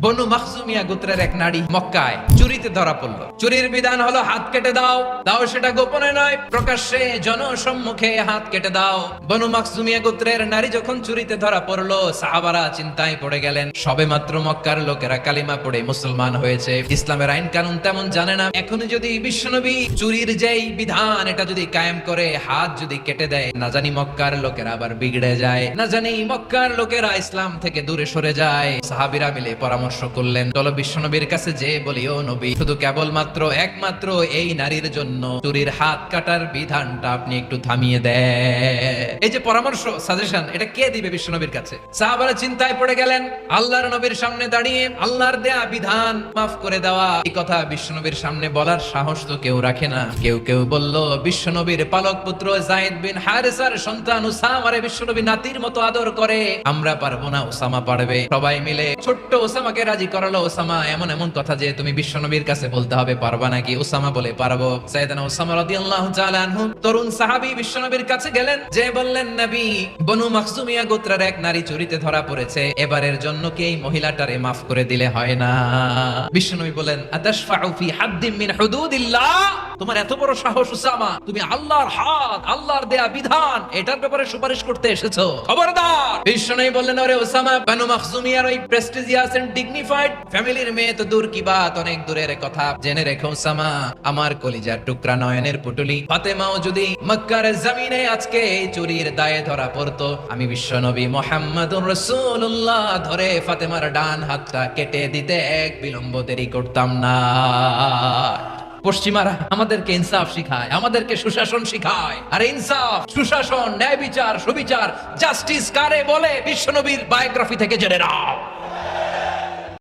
বনু মাখজুমিয়া গোত্রের এক নারী মক্কায় চুরিতে ধরা পড়ল। চুরির বিধান হলো হাত কেটে দাও, দাও সেটা গোপনে নয়, প্রকাশ্যে জনসম্মুখে হাত কেটে দাও। বনু মাখজুমিয়া গোত্রের নারী যখন চুরিতে ধরা পড়লো, সাহাবারা চিন্তায় পড়ে গেলেন। সবে মাত্র মক্কার লোকেরা কালিমা পড়ে মুসলমান হয়েছে, ইসলামের আইন কানুন তেমন জানে না। এখনই যদি বিশ্বনবী চুরির যেই বিধান এটা যদি কায়েম করে হাত যদি কেটে দেয়, না জানি মক্কার লোকেরা আবার বিগড়ে যায়, না জানি মক্কার লোকেরা ইসলাম থেকে দূরে সরে যায়। সাহাবীরা মিলে পরামর্শ করলেন, চলো বিশ্বনবীর কাছে যে বলি, ও নবী, শুধু কেবলমাত্র একমাত্র এই নারীর জন্য চুরির হাত কাটার বিধানটা আপনি একটু থামিয়ে দেন। এই যে পরামর্শ, সাজেশন, এটা কে দিবে বিশ্বনবীর কাছে? সাহাবারা চিন্তায় পড়ে গেলেন। আল্লাহর নবীর সামনে দাঁড়িয়ে আল্লাহর দেয়া বিধান মাফ করে দেওয়া, এই কথা বিশ্বনবীর সামনে বলার সাহস তো কেউ রাখে না। কেউ কেউ বলল, বিশ্বনবীর পালক পুত্র যায়েদ বিন হারেসার সন্তান উসামারে বিশ্বনবী নাতির মতো আদর করে, আমরা পারবো না, উসামা পারবে। সবাই মিলে ছোট্ট উসামাকে রাজি করালো। উসামা, এমন এমন কথা যে তুমি বিশ্বনবীর কাছে বলতে হবে, পারবা নাকি? উসামা বলে, পারবো। সাইয়েদনা উসামা রাদিয়াল্লাহু তাআলা আনহু তরুণ সাহাবী বিশ্বনবীর কাছে গেলেন, যে বললেন, নবী, বনু মাখজুমিয়া গোত্রের এক নারী চুরিতে ধরা পড়েছে, এবারের জন্য কি এই মহিলাটারে মাফ করে দিলে হয় না? বিশ্বনবী বলেন, আতাশফাউ ফি হাদ্দিন মিন হুদুদিল্লাহ, তোমার এত বড় সাহস উসামা, তুমি আল্লাহর হাত, আল্লাহর দেয়া বিধান, এটার ব্যাপারে সুপারিশ করতে এসেছো? খবরদার! বিশ্বনবী বললেন, ওরে উসামা, বনু মাখজুমিয়ার ওই প্রেস্টিজিয়াস এন্ড ডিগনিফাইড ফ্যামিলির মেয়ে তো দূর কি বাত, অনেক দূরের কথা। জেনে রেখো উসামা, আমার কলিজার টুকরা, নয়নের পুটুলি ফাতেমাও যদি মক্কার জমিনে আজকে এই চুরির দায়ে ধরা পড়তো, আমি বিশ্বনবী মুহাম্মদুর রাসূলুল্লাহ ধরে ফাতেমার ডান হাতটা কেটে দিতে এক বিলম্ব দেরি করতাম না। পশ্চিমারা আমাদেরকে ইনসাফ শিখায়, আমাদেরকে সুশাসন শিখায়। আর ইনসাফ, সুশাসন, ন্যায় বিচার, সুবিচার, জাস্টিস কারে বলে? বিশ্বনবীর বায়োগ্রাফি থেকে জেনে নাও।